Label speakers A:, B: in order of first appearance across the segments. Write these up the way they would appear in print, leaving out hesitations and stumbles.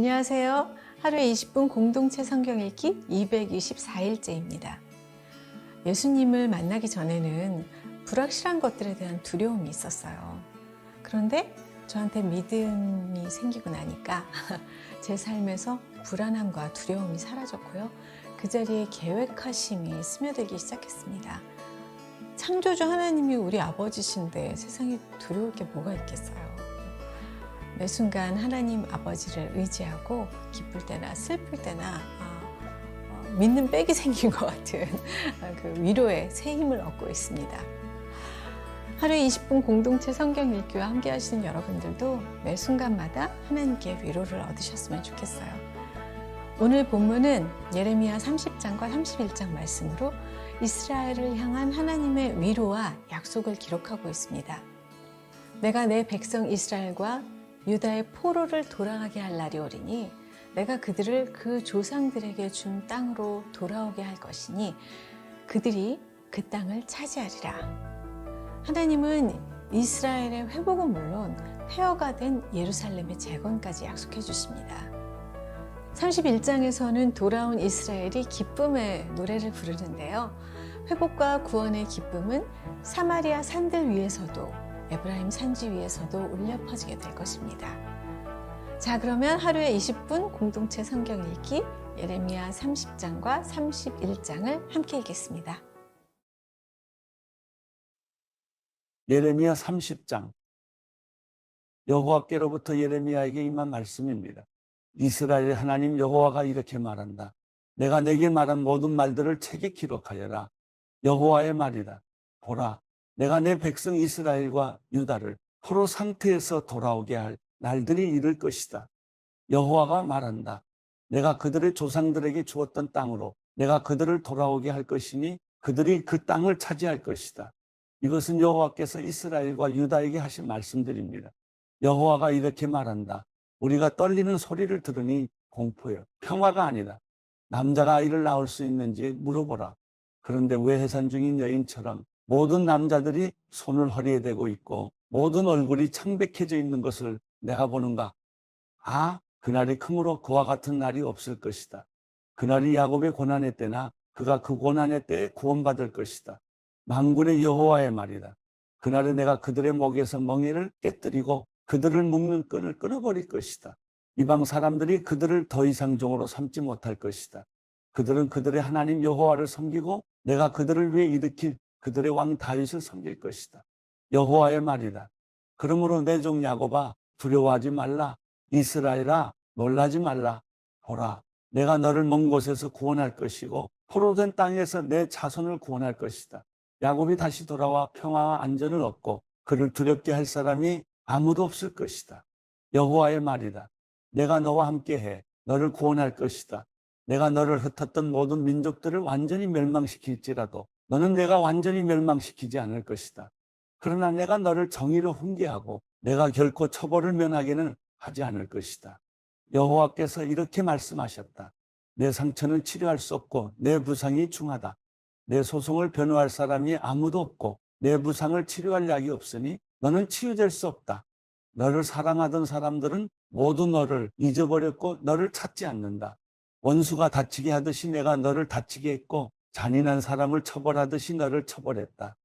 A: 안녕하세요. 하루에 20분 공동체 성경 읽기 224일째입니다. 예수님을 만나기 전에는 불확실한 것들에 대한 두려움이 있었어요. 그런데 저한테 믿음이 생기고 나니까 제 삶에서 불안함과 두려움이 사라졌고요. 그 자리에 계획하심이 스며들기 시작했습니다. 창조주 하나님이 우리 아버지신데 세상에 두려울 게 뭐가 있겠어요. 매 순간 하나님 아버지를 의지하고 기쁠 때나 슬플 때나 믿는 빽이 생긴 것 같은 그 위로의 새 힘을 얻고 있습니다. 하루에 20분 공동체 성경 읽기와 함께 하시는 여러분들도 매 순간마다 하나님께 위로를 얻으셨으면 좋겠어요. 오늘 본문은 예레미야 30장과 31장 말씀으로 이스라엘을 향한 하나님의 위로와 약속을 기록하고 있습니다. 내가 내 백성 이스라엘과 유다의 포로를 돌아가게 할 날이 오리니 내가 그들을 그 조상들에게 준 땅으로 돌아오게 할 것이니 그들이 그 땅을 차지하리라. 하나님은 이스라엘의 회복은 물론 폐허가 된 예루살렘의 재건까지 약속해 주십니다. 31장에서는 돌아온 이스라엘이 기쁨의 노래를 부르는데요. 회복과 구원의 기쁨은 사마리아 산들 위에서도 에브라임 산지 위에서도 울려 퍼지게 될 것입니다. 자, 그러면 하루에 20분 공동체 성경 읽기 예레미야 30장과 31장을 함께 읽겠습니다.
B: 예레미야 30장. 여호와께로부터 예레미야에게 임한 말씀입니다. 이스라엘의 하나님 여호와가 이렇게 말한다. 내가 내게 말한 모든 말들을 책에 기록하여라. 여호와의 말이다. 보라, 내가 내 백성 이스라엘과 유다를 포로 상태에서 돌아오게 할 날들이 이를 것이다. 여호와가 말한다. 내가 그들의 조상들에게 주었던 땅으로 내가 그들을 돌아오게 할 것이니 그들이 그 땅을 차지할 것이다. 이것은 여호와께서 이스라엘과 유다에게 하신 말씀들입니다. 여호와가 이렇게 말한다. 우리가 떨리는 소리를 들으니 공포여, 평화가 아니다. 남자가 아이를 낳을 수 있는지 물어보라. 그런데 외해산 중인 여인처럼 모든 남자들이 손을 허리에 대고 있고 모든 얼굴이 창백해져 있는 것을 내가 보는가? 그날이 크므로 그와 같은 날이 없을 것이다. 그날이 야곱의 고난의 때나 그가 그 고난의 때에 구원받을 것이다. 만군의 여호와의 말이다. 그날에 내가 그들의 목에서 멍에를 깨뜨리고 그들을 묶는 끈을 끊어버릴 것이다. 이방 사람들이 그들을 더 이상 종으로 삼지 못할 것이다. 그들은 그들의 하나님 여호와를 섬기고 내가 그들을 위해 일으킬 그들의 왕 다윗을 섬길 것이다. 여호와의 말이다. 그러므로 내 종 야곱아, 두려워하지 말라. 이스라엘아, 놀라지 말라. 보라, 내가 너를 먼 곳에서 구원할 것이고 포로된 땅에서 내 자손을 구원할 것이다. 야곱이 다시 돌아와 평화와 안전을 얻고 그를 두렵게 할 사람이 아무도 없을 것이다. 여호와의 말이다. 내가 너와 함께해 너를 구원할 것이다. 내가 너를 흩었던 모든 민족들을 완전히 멸망시킬지라도 너는 내가 완전히 멸망시키지 않을 것이다. 그러나 내가 너를 정의로 훈계하고 내가 결코 처벌을 면하게는 하지 않을 것이다. 여호와께서 이렇게 말씀하셨다. 내 상처는 치료할 수 없고 내 부상이 중하다. 내 소송을 변호할 사람이 아무도 없고 내 부상을 치료할 약이 없으니 너는 치유될 수 없다. 너를 사랑하던 사람들은 모두 너를 잊어버렸고 너를 찾지 않는다. 원수가 다치게 하듯이 내가 너를 다치게 했고 잔인한 사람을 처벌하듯이 너를 처벌했다.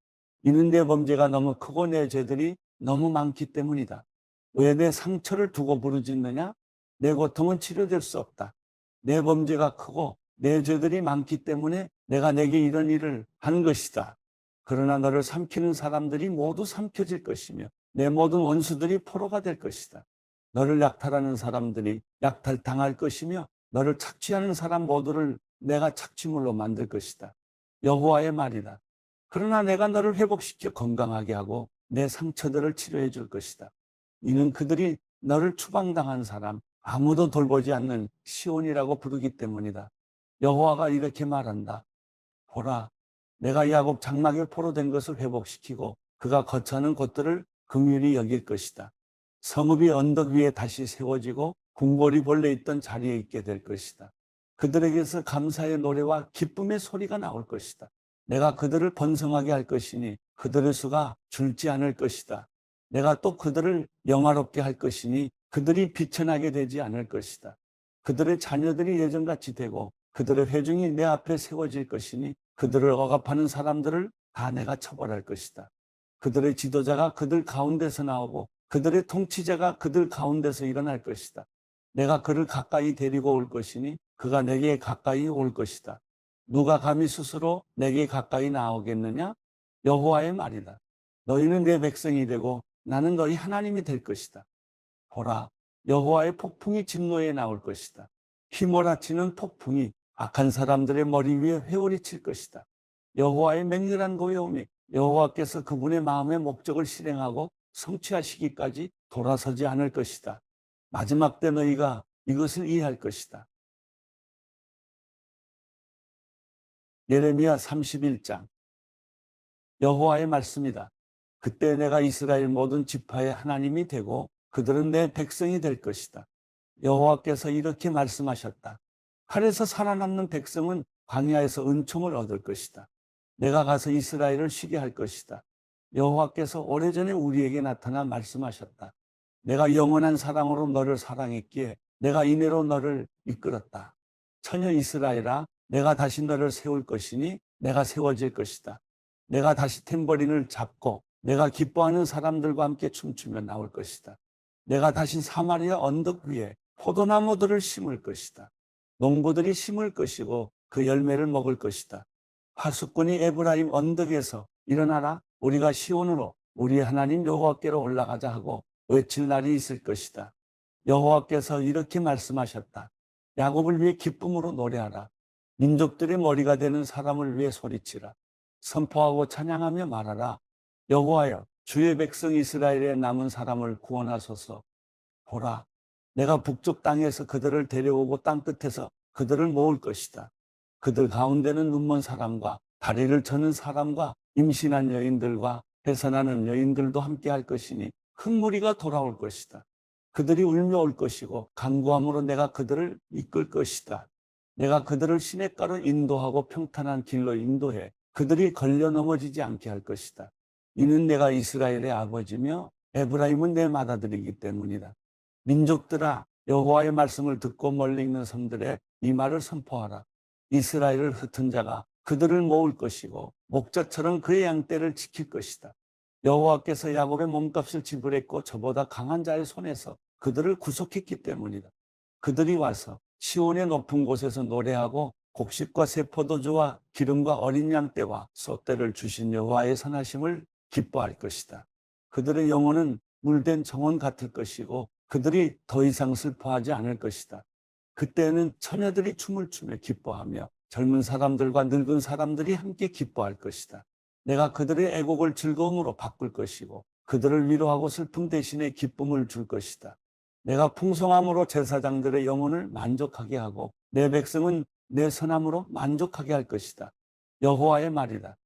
B: 이는 내 범죄가 너무 크고 내 죄들이 너무 많기 때문이다. 왜 내 상처를 두고 부르짖느냐? 내 고통은 치료될 수 없다. 내 범죄가 크고 내 죄들이 많기 때문에 내가 내게 이런 일을 한 것이다. 그러나 너를 삼키는 사람들이 모두 삼켜질 것이며 내 모든 원수들이 포로가 될 것이다. 너를 약탈하는 사람들이 약탈당할 것이며 너를 착취하는 사람 모두를 내가 착취물로 만들 것이다. 여호와의 말이다. 그러나 내가 너를 회복시켜 건강하게 하고 내 상처들을 치료해 줄 것이다. 이는 그들이 너를 추방당한 사람, 아무도 돌보지 않는 시온이라고 부르기 때문이다. 여호와가 이렇게 말한다. 보라, 내가 야곱 장막에 포로된 것을 회복시키고 그가 거처하는 곳들을 긍휼히 여길 것이다. 성읍이 언덕 위에 다시 세워지고 궁궐이 본래 있던 자리에 있게 될 것이다. 그들에게서 감사의 노래와 기쁨의 소리가 나올 것이다. 내가 그들을 번성하게 할 것이니 그들의 수가 줄지 않을 것이다. 내가 또 그들을 영화롭게 할 것이니 그들이 비천하게 되지 않을 것이다. 그들의 자녀들이 예전같이 되고 그들의 회중이 내 앞에 세워질 것이니 그들을 억압하는 사람들을 다 내가 처벌할 것이다. 그들의 지도자가 그들 가운데서 나오고 그들의 통치자가 그들 가운데서 일어날 것이다. 내가 그를 가까이 데리고 올 것이니 그가 내게 가까이 올 것이다. 누가 감히 스스로 내게 가까이 나오겠느냐? 여호와의 말이다. 너희는 내 백성이 되고 나는 너희 하나님이 될 것이다. 보라, 여호와의 폭풍이 진노에 나올 것이다. 휘몰아치는 폭풍이 악한 사람들의 머리 위에 회오리 칠 것이다. 여호와의 맹렬한 고요함이 여호와께서 그분의 마음의 목적을 실행하고 성취하시기까지 돌아서지 않을 것이다. 마지막 때 너희가 이것을 이해할 것이다. 예레미야 31장. 여호와의 말씀이다. 그때 내가 이스라엘 모든 지파의 하나님이 되고 그들은 내 백성이 될 것이다. 여호와께서 이렇게 말씀하셨다. 칼에서 살아남는 백성은 광야에서 은총을 얻을 것이다. 내가 가서 이스라엘을 쉬게 할 것이다. 여호와께서 오래전에 우리에게 나타나 말씀하셨다. 내가 영원한 사랑으로 너를 사랑했기에 내가 이내로 너를 이끌었다. 처녀 이스라엘아, 내가 다시 너를 세울 것이니 내가 세워질 것이다. 내가 다시 탬버린을 잡고 내가 기뻐하는 사람들과 함께 춤추며 나올 것이다. 내가 다시 사마리아 언덕 위에 포도나무들을 심을 것이다. 농부들이 심을 것이고 그 열매를 먹을 것이다. 파수꾼이 에브라임 언덕에서 일어나라, 우리가 시온으로 우리 하나님 여호와께로 올라가자 하고 외칠 날이 있을 것이다. 여호와께서 이렇게 말씀하셨다. 야곱을 위해 기쁨으로 노래하라. 민족들의 머리가 되는 사람을 위해 소리치라. 선포하고 찬양하며 말하라. 여호와여, 주의 백성 이스라엘의 남은 사람을 구원하소서. 보라, 내가 북쪽 땅에서 그들을 데려오고 땅끝에서 그들을 모을 것이다. 그들 가운데는 눈먼 사람과 다리를 저는 사람과 임신한 여인들과 해산하는 여인들도 함께 할 것이니 큰 무리가 돌아올 것이다. 그들이 울며 올 것이고 간구함으로 내가 그들을 이끌 것이다. 내가 그들을 시냇가로 인도하고 평탄한 길로 인도해 그들이 걸려 넘어지지 않게 할 것이다. 이는 내가 이스라엘의 아버지며 에브라임은 내 맏아들이기 때문이다. 민족들아, 여호와의 말씀을 듣고 멀리 있는 섬들에 이 말을 선포하라. 이스라엘을 흩은 자가 그들을 모을 것이고 목자처럼 그의 양떼를 지킬 것이다. 여호와께서 야곱의 몸값을 지불했고 저보다 강한 자의 손에서 그들을 구속했기 때문이다. 그들이 와서 시온의 높은 곳에서 노래하고 곡식과 새 포도주와 기름과 어린 양떼와 소떼를 주신 여호와의 선하심을 기뻐할 것이다. 그들의 영혼은 물된 정원 같을 것이고 그들이 더 이상 슬퍼하지 않을 것이다. 그때는 처녀들이 춤을 추며 기뻐하며 젊은 사람들과 늙은 사람들이 함께 기뻐할 것이다. 내가 그들의 애곡을 즐거움으로 바꿀 것이고 그들을 위로하고 슬픔 대신에 기쁨을 줄 것이다. 내가 풍성함으로 제사장들의 영혼을 만족하게 하고 내 백성은 내 선함으로 만족하게 할 것이다. 여호와의 말이다.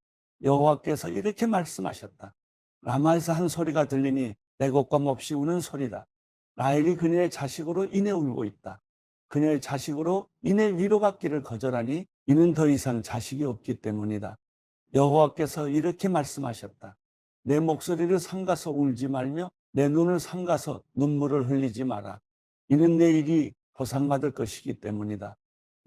B: 여호와께서 이렇게 말씀하셨다. 라마에서 한 소리가 들리니 애곡감 없이 우는 소리다. 라헬이 그녀의 자식으로 인해 울고 있다. 그녀의 자식으로 인해 위로받기를 거절하니 이는 더 이상 자식이 없기 때문이다. 여호와께서 이렇게 말씀하셨다. 내 목소리를 삼가서 울지 말며 내 눈을 삼가서 눈물을 흘리지 마라. 이는 내 일이 보상받을 것이기 때문이다.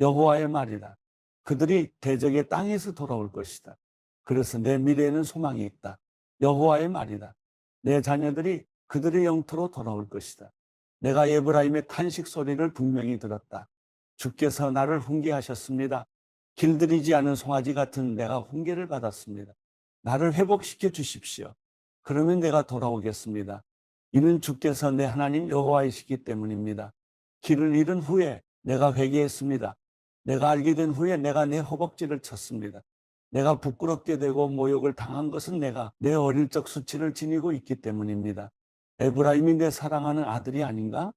B: 여호와의 말이다. 그들이 대적의 땅에서 돌아올 것이다. 그래서 내 미래에는 소망이 있다. 여호와의 말이다. 내 자녀들이 그들의 영토로 돌아올 것이다. 내가 에브라임의 탄식 소리를 분명히 들었다. 주께서 나를 훈계하셨습니다. 길들이지 않은 송아지 같은 내가 훈계를 받았습니다. 나를 회복시켜 주십시오. 그러면 내가 돌아오겠습니다. 이는 주께서 내 하나님 여호와이시기 때문입니다. 길을 잃은 후에 내가 회개했습니다. 내가 알게 된 후에 내가 내 허벅지를 쳤습니다. 내가 부끄럽게 되고 모욕을 당한 것은 내가 내 어릴 적 수치를 지니고 있기 때문입니다. 에브라임이 내 사랑하는 아들이 아닌가?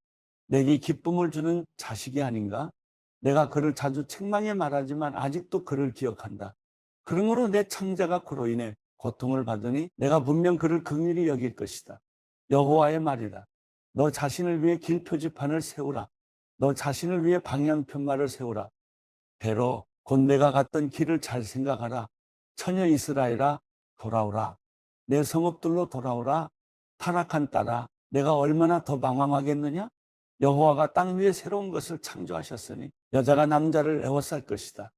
B: 내게 기쁨을 주는 자식이 아닌가? 내가 그를 자주 책망해 말하지만 아직도 그를 기억한다. 그러므로 내 창자가 그로 인해 고통을 받으니 내가 분명 그를 긍휼히 여길 것이다. 여호와의 말이다. 너 자신을 위해 길표지판을 세우라. 너 자신을 위해 방향편말을 세우라. 배로 곧 내가 갔던 길을 잘 생각하라. 처녀 이스라엘아, 돌아오라. 내 성읍들로 돌아오라. 타락한 딸아, 내가 얼마나 더 방황하겠느냐? 여호와가 땅 위에 새로운 것을 창조하셨으니 여자가 남자를 에워쌀 것이다.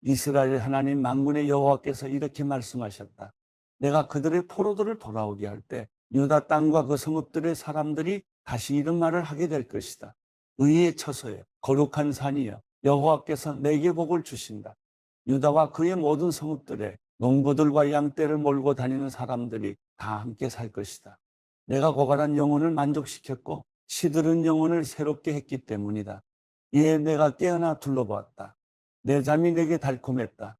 B: 이스라엘 하나님 만군의 여호와께서 이렇게 말씀하셨다. 내가 그들의 포로들을 돌아오게 할 때 유다 땅과 그 성읍들의 사람들이 다시 이런 말을 하게 될 것이다. 의의 처소여, 거룩한 산이여, 여호와께서 내게 복을 주신다. 유다와 그의 모든 성읍들에 농부들과 양떼를 몰고 다니는 사람들이 다 함께 살 것이다. 내가 고갈한 영혼을 만족시켰고 시들은 영혼을 새롭게 했기 때문이다. 이에 내가 깨어나 둘러보았다. 내 잠이 내게 달콤했다.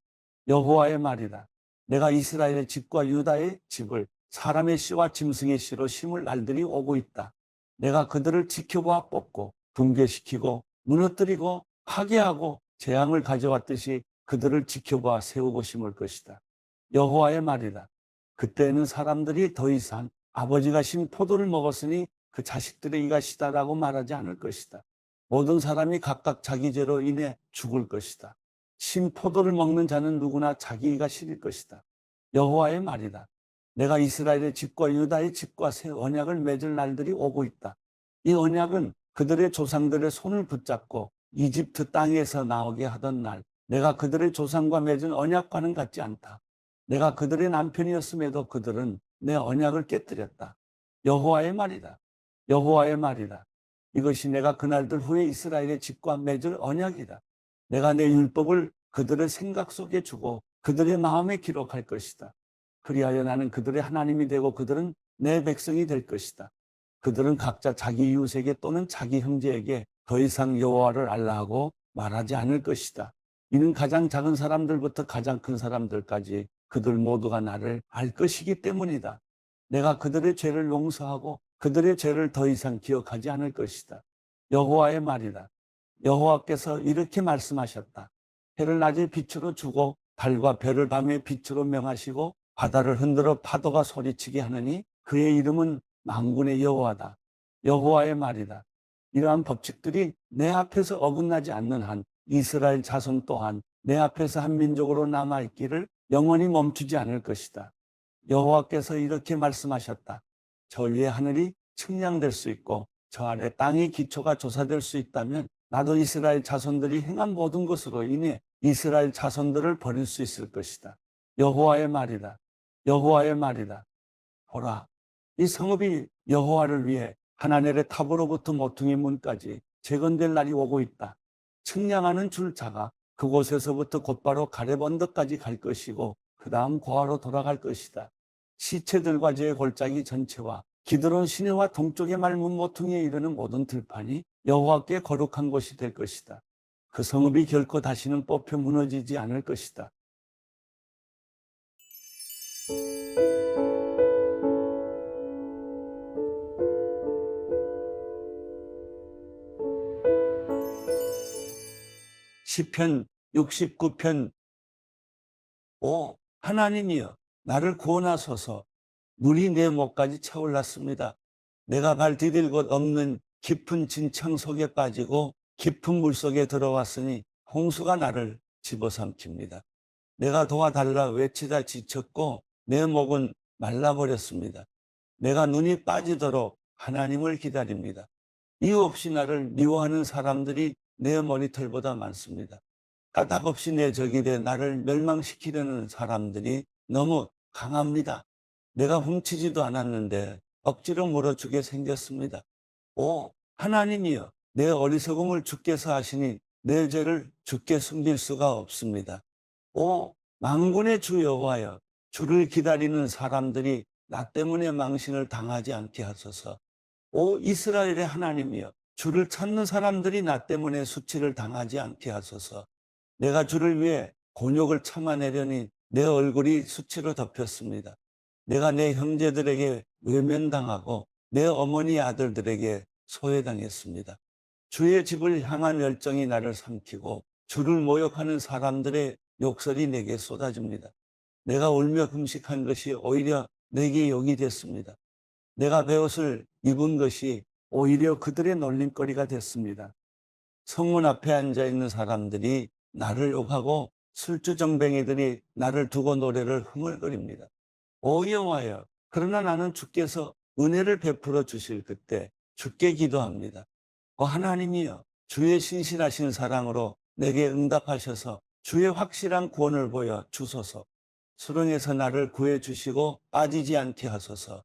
B: 여호와의 말이다. 내가 이스라엘의 집과 유다의 집을 사람의 씨와 짐승의 씨로 심을 날들이 오고 있다. 내가 그들을 지켜보아 뽑고 붕괴시키고 무너뜨리고 파괴하고 재앙을 가져왔듯이 그들을 지켜보아 세우고 심을 것이다. 여호와의 말이다. 그때는 사람들이 더 이상 아버지가 신 포도를 먹었으니 그 자식들의 이가 시다라고 말하지 않을 것이다. 모든 사람이 각각 자기 죄로 인해 죽을 것이다. 신 포도를 먹는 자는 누구나 자기 이가 시릴 것이다. 여호와의 말이다. 내가 이스라엘의 집과 유다의 집과 새 언약을 맺을 날들이 오고 있다. 이 언약은 그들의 조상들의 손을 붙잡고 이집트 땅에서 나오게 하던 날, 내가 그들의 조상과 맺은 언약과는 같지 않다. 내가 그들의 남편이었음에도 그들은 내 언약을 깨뜨렸다. 여호와의 말이다. 여호와의 말이다. 이것이 내가 그날들 후에 이스라엘의 집과 맺을 언약이다. 내가 내 율법을 그들의 생각 속에 주고 그들의 마음에 기록할 것이다. 그리하여 나는 그들의 하나님이 되고 그들은 내 백성이 될 것이다. 그들은 각자 자기 이웃에게 또는 자기 형제에게 더 이상 여호와를 알라 하고 말하지 않을 것이다. 이는 가장 작은 사람들부터 가장 큰 사람들까지 그들 모두가 나를 알 것이기 때문이다. 내가 그들의 죄를 용서하고 그들의 죄를 더 이상 기억하지 않을 것이다. 여호와의 말이다. 여호와께서 이렇게 말씀하셨다. 해를 낮에 빛으로 주고 달과 별을 밤에 빛으로 명하시고 바다를 흔들어 파도가 소리치게 하느니 그의 이름은 만군의 여호와다. 여호와의 말이다. 이러한 법칙들이 내 앞에서 어긋나지 않는 한 이스라엘 자손 또한 내 앞에서 한 민족으로 남아있기를 영원히 멈추지 않을 것이다. 여호와께서 이렇게 말씀하셨다. 저 위에 하늘이 측량될 수 있고 저 아래 땅의 기초가 조사될 수 있다면 나도 이스라엘 자손들이 행한 모든 것으로 인해 이스라엘 자손들을 버릴 수 있을 것이다. 여호와의 말이다. 여호와의 말이다. 보라, 이 성읍이 여호와를 위해 하나넬의 탑으로부터 모퉁이 문까지 재건될 날이 오고 있다. 측량하는 줄자가 그곳에서부터 곧바로 가렙 언덕까지 갈 것이고 그 다음 고아로 돌아갈 것이다. 시체들과 제 골짜기 전체와 기드론 시내와 동쪽의 맑은 모퉁이에 이르는 모든 들판이 여호와께 거룩한 곳이 될 것이다. 그 성읍이 결코 다시는 뽑혀 무너지지 않을 것이다. 시편 69편 5. 하나님이여 나를 구원하소서. 물이 내 목까지 차올랐습니다. 내가 발 디딜 곳 없는 깊은 진창 속에 빠지고 깊은 물 속에 들어왔으니 홍수가 나를 집어삼킵니다. 내가 도와달라 외치다 지쳤고 내 목은 말라버렸습니다. 내가 눈이 빠지도록 하나님을 기다립니다. 이유 없이 나를 미워하는 사람들이 내 머리털보다 많습니다. 까닭 없이 내 적이 돼 나를 멸망시키려는 사람들이 너무 강합니다. 내가 훔치지도 않았는데 억지로 물어주게 생겼습니다. 오 하나님이여 내 어리석음을 주께서 하시니 내 죄를 주께 숨길 수가 없습니다. 오 만군의 주 여호와여 주를 기다리는 사람들이 나 때문에 망신을 당하지 않게 하소서. 오 이스라엘의 하나님이여 주를 찾는 사람들이 나 때문에 수치를 당하지 않게 하소서. 내가 주를 위해 곤욕을 참아내려니 내 얼굴이 수치로 덮였습니다. 내가 내 형제들에게 외면당하고 내 어머니 아들들에게 소외당했습니다. 주의 집을 향한 열정이 나를 삼키고 주를 모욕하는 사람들의 욕설이 내게 쏟아집니다. 내가 울며 금식한 것이 오히려 내게 욕이 됐습니다. 내가 베옷을 입은 것이 오히려 그들의 놀림거리가 됐습니다. 성문 앞에 앉아있는 사람들이 나를 욕하고 술주정뱅이들이 나를 두고 노래를 흥얼거립니다. 오 여호와여 그러나 나는 주께서 은혜를 베풀어 주실 그때 주께 기도합니다. 하나님이여 주의 신실하신 사랑으로 내게 응답하셔서 주의 확실한 구원을 보여 주소서. 수렁에서 나를 구해 주시고 빠지지 않게 하소서.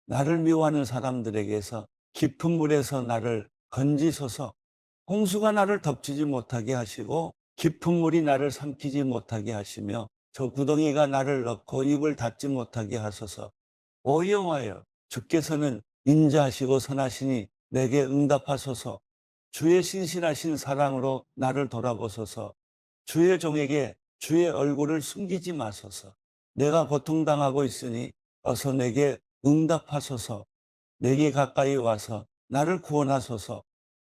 B: 나를 미워하는 사람들에게서 깊은 물에서 나를 건지소서. 홍수가 나를 덮치지 못하게 하시고 깊은 물이 나를 삼키지 못하게 하시며 저 구덩이가 나를 넣고 입을 닫지 못하게 하소서. 오 여호와여 주께서는 인자하시고 선하시니 내게 응답하소서. 주의 신실하신 사랑으로 나를 돌아보소서. 주의 종에게 주의 얼굴을 숨기지 마소서. 내가 고통당하고 있으니 어서 내게 응답하소서. 내게 가까이 와서 나를 구원하소서.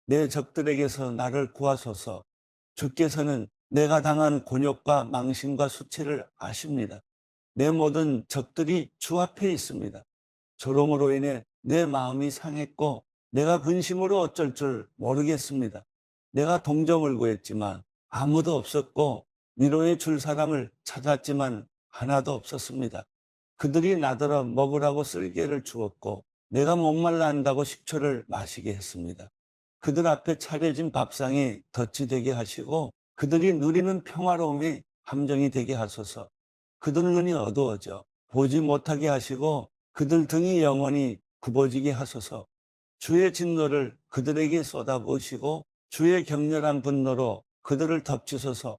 B: 내 적들에게서 나를 구하소서. 주께서는 내가 당한 곤욕과 망신과 수치를 아십니다. 내 모든 적들이 주 앞에 있습니다. 조롱으로 인해 내 마음이 상했고 내가 근심으로 어쩔 줄 모르겠습니다. 내가 동정을 구했지만 아무도 없었고 위로해 줄 사람을 찾았지만 하나도 없었습니다. 그들이 나더러 먹으라고 쓸개를 주었고 내가 목말라 한다고 식초를 마시게 했습니다. 그들 앞에 차려진 밥상이 덫이 되게 하시고 그들이 누리는 평화로움이 함정이 되게 하소서. 그들 눈이 어두워져 보지 못하게 하시고 그들 등이 영원히 굽어지게 하소서. 주의 진노를 그들에게 쏟아부으시고 주의 격렬한 분노로 그들을 덮치소서.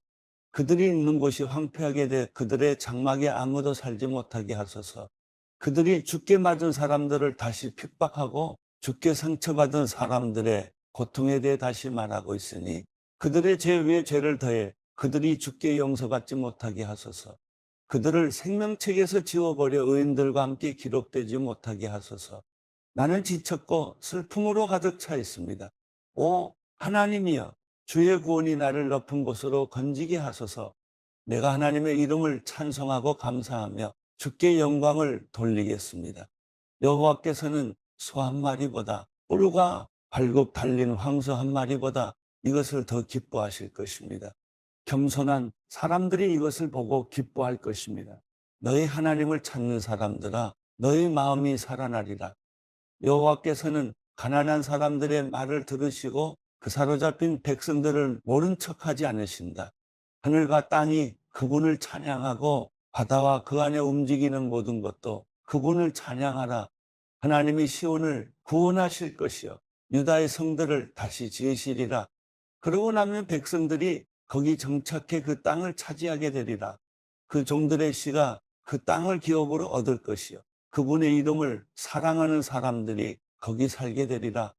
B: 그들이 있는 곳이 황폐하게 돼 그들의 장막에 아무도 살지 못하게 하소서. 그들이 죽게 맞은 사람들을 다시 핍박하고 죽게 상처받은 사람들의 고통에 대해 다시 말하고 있으니 그들의 죄 위에 죄를 더해 그들이 죽게 용서받지 못하게 하소서. 그들을 생명책에서 지워버려 의인들과 함께 기록되지 못하게 하소서. 나는 지쳤고 슬픔으로 가득 차 있습니다. 오 하나님이여 주의 구원이 나를 높은 곳으로 건지게 하소서. 내가 하나님의 이름을 찬송하고 감사하며 주께 영광을 돌리겠습니다. 여호와께서는 소 한 마리보다 뿔과 발굽 달린 황소 한 마리보다 이것을 더 기뻐하실 것입니다. 겸손한 사람들이 이것을 보고 기뻐할 것입니다. 너희 하나님을 찾는 사람들아 너희 마음이 살아나리라. 여호와께서는 가난한 사람들의 말을 들으시고 그 사로잡힌 백성들을 모른 척하지 않으신다. 하늘과 땅이 그분을 찬양하고 바다와 그 안에 움직이는 모든 것도 그분을 찬양하라. 하나님이 시온을 구원하실 것이요 유다의 성들을 다시 지으시리라. 그러고 나면 백성들이 거기 정착해 그 땅을 차지하게 되리라. 그 종들의 씨가 그 땅을 기업으로 얻을 것이요 그분의 이름을 사랑하는 사람들이 거기 살게 되리라.